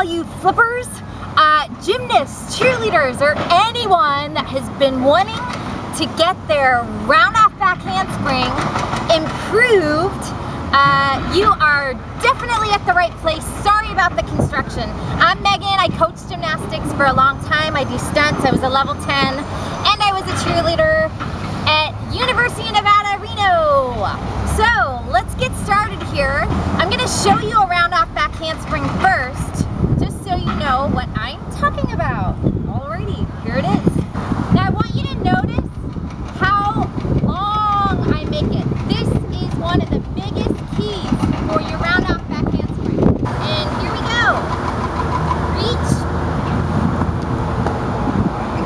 you flippers, gymnasts, cheerleaders, or anyone that has been wanting to get their round off back handspring improved, you are definitely at the right place. Sorry about the construction. I'm Megan. I coached gymnastics for a long time. I do stunts. I was a level 10 and I was a cheerleader at University of Nevada, Reno. So let's get started here. I'm going to show you a round off back handspring first, just so you know what I'm talking about. Alrighty, here it is. Now I want you to notice how long I make it. This is one of the biggest keys for your round off back handspring. And here we go. Reach.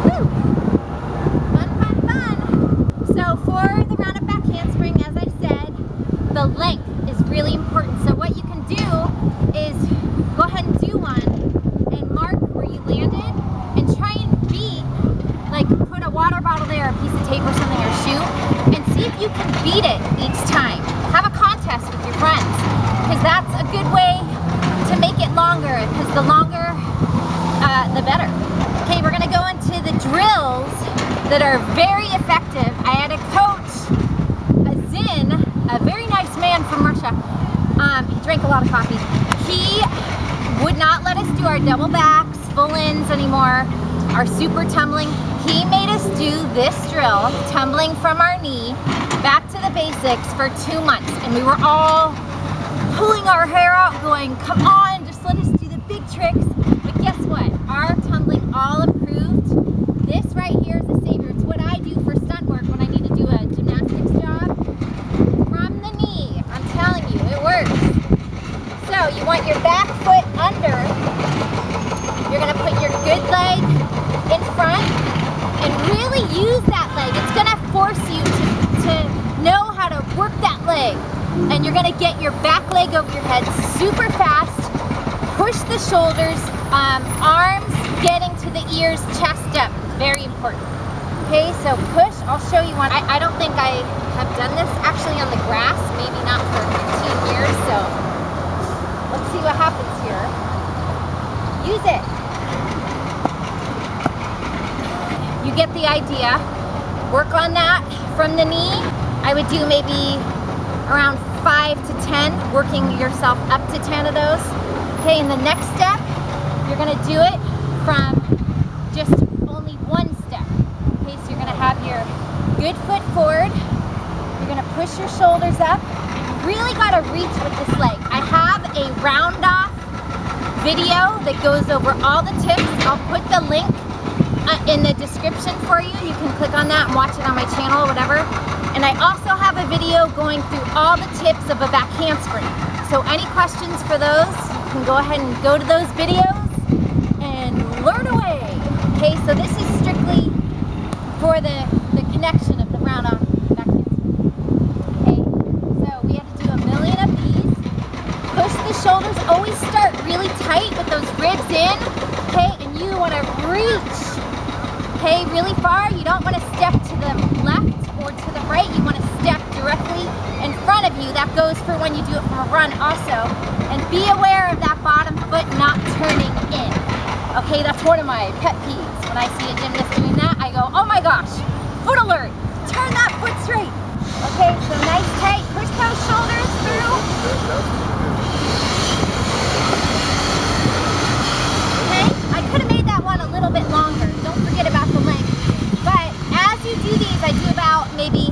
Woo. Fun, fun, fun. So for the round off back handspring, as I said, the length is really important. So what you can do is go ahead and do one and mark where you landed and try and beat, like put a water bottle there, a piece of tape or something, or shoe, and see if you can beat it each time. Have a contest with your friends, because that's a good way to make it longer, because the longer, the better. Okay, we're gonna go into the drills that are very effective. I had a coach, Zin, a very nice man from Russia. He drank a lot of coffee. He would not let us do our double backs, full ins anymore, our super tumbling. He made us do this drill, tumbling from our knee back to the basics for 2 months. And we were all pulling our hair out going, come on, just let us do the big tricks. But guess what? Our tumbling all improved. This right here is a savior. It's what I do for stunt work when I need to do a gymnastics job. From the knee, I'm telling you, it works. So you want your back foot under. You're gonna put your good leg in front and really use that leg. It's gonna force you to know how to work that leg. And you're gonna get your back leg over your head super fast. Push the shoulders, arms getting to the ears, chest up. Very important. Okay, so push. I'll show you one. I don't think I have done this actually on the grass, maybe not for 15 years, so let's see what happens here. Use it. You get the idea. Work on that from the knee. I would do maybe around 5 to 10, working yourself up to 10 of those. Okay, and the next step, you're gonna do it from just only one step. Okay, so you're gonna have your good foot forward. You're gonna push your shoulders up. You really gotta reach with this leg. I have a round off video that goes over all the tips. I'll put the link in the description for you. You can click on that and watch it on my channel or whatever. And I also have a video going through all the tips of a back handspring. So any questions for those, you can go ahead and go to those videos and learn away. Okay, so this is strictly for the connection of the round off back handspring. Okay, so we have to do a million of these. Push the shoulders, always start really tight with those ribs in. Okay, and you want to reach, okay, really far. You don't want to step to the left or to the right. You want to step directly in front of you. That goes for when you do it from a run also. And be aware of that bottom foot not turning in. Okay, that's one of my pet peeves. When I see a gymnast doing that, I go, oh my gosh, foot alert, turn that foot straight. Okay, so nice tight, push those shoulders through. Okay, I could have made that one a little bit longer. Don't forget about the length. But as you do these, I do about maybe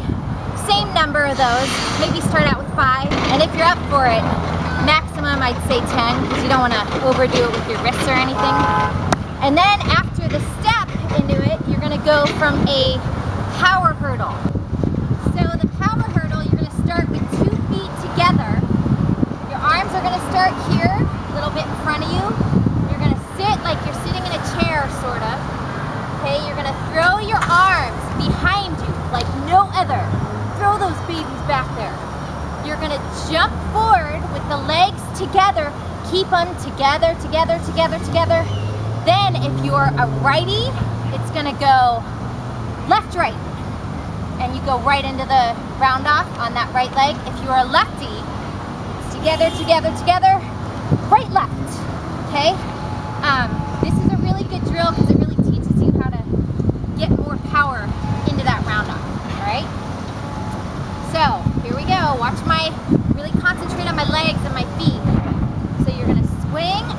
same number of those. Maybe start out with 5. And if you're up for it, maximum I'd say 10, because you don't want to overdo it with your wrists or anything. And then after the step into it, you're going to go from a power hurdle. So the power hurdle, you're going to start with 2 feet together. Your arms are going to start here, a little bit in front of you. You're going to sit like you're sitting in a chair, sort of. Okay, you're going to throw your arms behind you like no other. Throw those babies back there. You're going to jump forward with the legs together. Keep them together, together, together, together. Then if you're a righty, it's going to go left, right. And you go right into the round off on that right leg. If you're a lefty, it's together, together, together, right, left. Okay?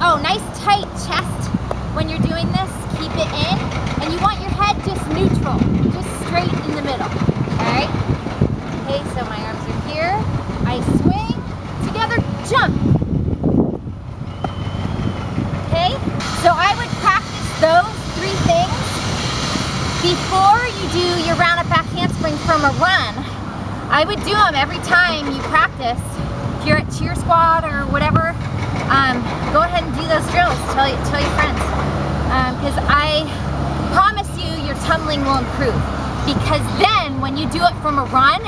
Oh, nice tight chest when you're doing this. Keep it in. And you want your head just neutral, just straight in the middle. Alright? Okay, so my arms are here. I swing, together, jump. Okay? So I would practice those 3 things before you do your round up back handspring from a run. I would do them every time you practice. If you're at cheer squad or whatever, go ahead and do those drills. Tell your friends. Because I promise you your tumbling will improve. Because then when you do it from a run,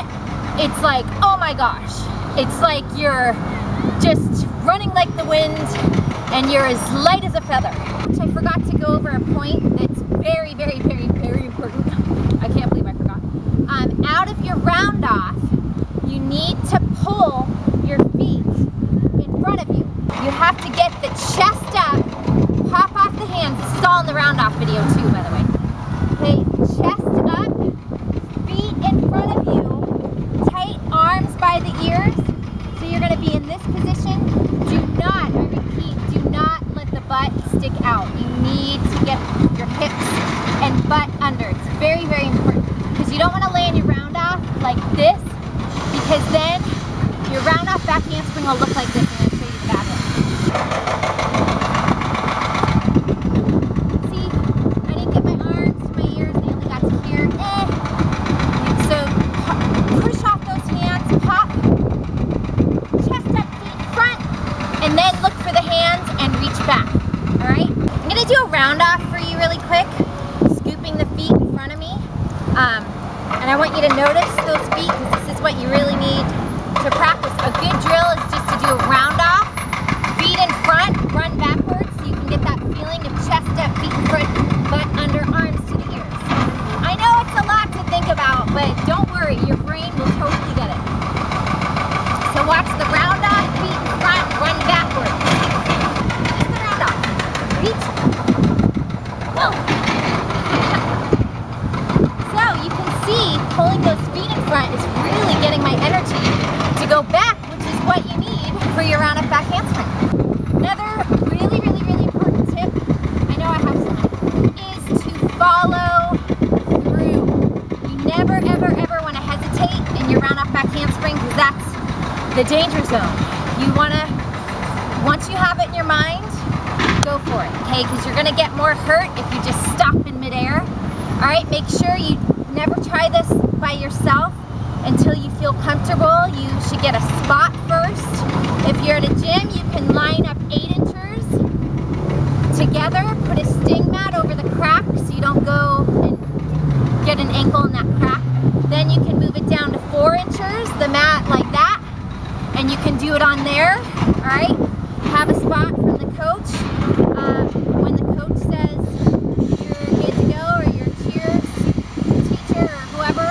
it's like, oh my gosh. It's like you're just running like the wind and you're as light as a feather. I forgot to go over a point that's very, very, very, very important. I can't believe I forgot. Out of your round off, you need to pull your feet in front of you. You have to get the chest up, pop off the hands. This is all in the round off video too, by the way. Okay, chest up, feet in front of you, tight arms by the ears. So you're gonna be in this position. Do not, I repeat, do not let the butt stick out. You need to get your hips and butt under. It's very, very important because you don't want to land your round off like this, because then your round off back handspring will look like this. I'm going to show you the bad one. See, I didn't get my arms to my ears, they only got to here. So push off those hands, pop, chest up, feet front, and then look for the hands and reach back. Alright? I'm going to do a round off for you really quick, scooping the feet in front of me. And I want you to notice those feet because this is what you really need to practice. A good drill is just to do a round off, feet in front, run backwards so you can get that feeling of chest up, feet in front, butt under, arms to the ears. I know it's a lot to think about, but don't worry, your brain will totally get it. So watch the round off, feet in front, run backwards. Just the round off. Reach. Go. So you can see pulling those feet in front is really getting my energy to go back, which is what you need for your round up back handspring. Another really, really, really important tip, I know I have some, is to follow through. You never, ever, ever want to hesitate in your round up back handspring because that's the danger zone. You want to, once you have it in your mind, go for it, okay? Because you're going to get more hurt if you just stop in midair. All right, make sure you never try this by yourself until you feel comfortable. You should get a spot first. If you're at a gym, you can line up 8 inches together, put a sting mat over the crack so you don't go and get an ankle in that crack. Then you can move it down to 4 inches, the mat like that, and you can do it on there, all right? Have a spot from the coach. When the coach says you're good to go, or your cheer teacher or whoever,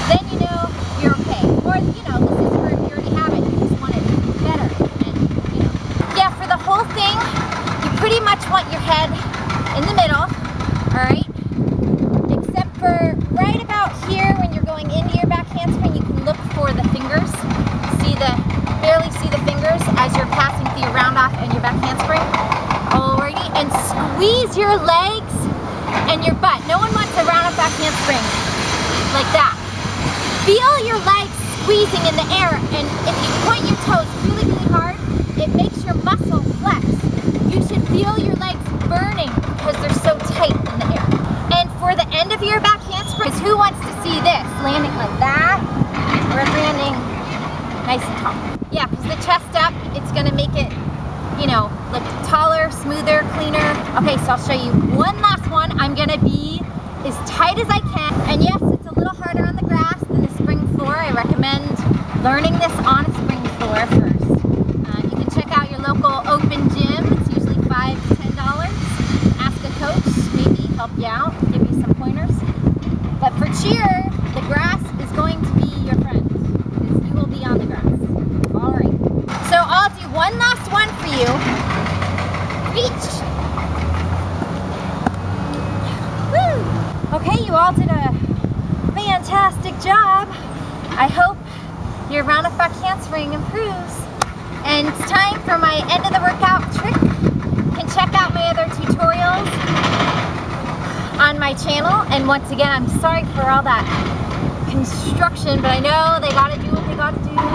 then you know you're okay. Or, you know, this is where you already have it, you just want it better. And, you know. Yeah, for the whole thing, you pretty much want your head in the middle, all right? Except for right about here when you're going into your back handspring, you can look for the fingers. Barely see the fingers as you're passing through your round off and your back handspring. Alrighty, and squeeze your legs and your butt. No one wants a round up back handspring like that. Feel your legs squeezing in the air, and if you point your toes really, really hard, it makes your muscle flex. You should feel your legs burning because they're so tight in the air. And for the end of your back handspring, who wants to see this? Landing like that, or landing nice and tall. Yeah, because the chest up, it's going to make it, you know, look taller, smoother, cleaner. Okay, so I'll show you one last one. I'm going to be as tight as I can. And yes, it's a little harder on the grass than the spring floor. I recommend learning this on a spring floor first. You can check out your local open gym. It's usually $5 to $10. Ask a coach, maybe help you out, give you some pointers. But for cheer, the grass is going to be your friend, because you will be on the grass. All right. So I'll do one last one for you. Reach. Woo! Okay, you all did a fantastic job. I hope your round up back handspring improves. And it's time for my end of the workout trick. my channel. And once again, I'm sorry for all that construction, but I know they gotta do what they gotta do.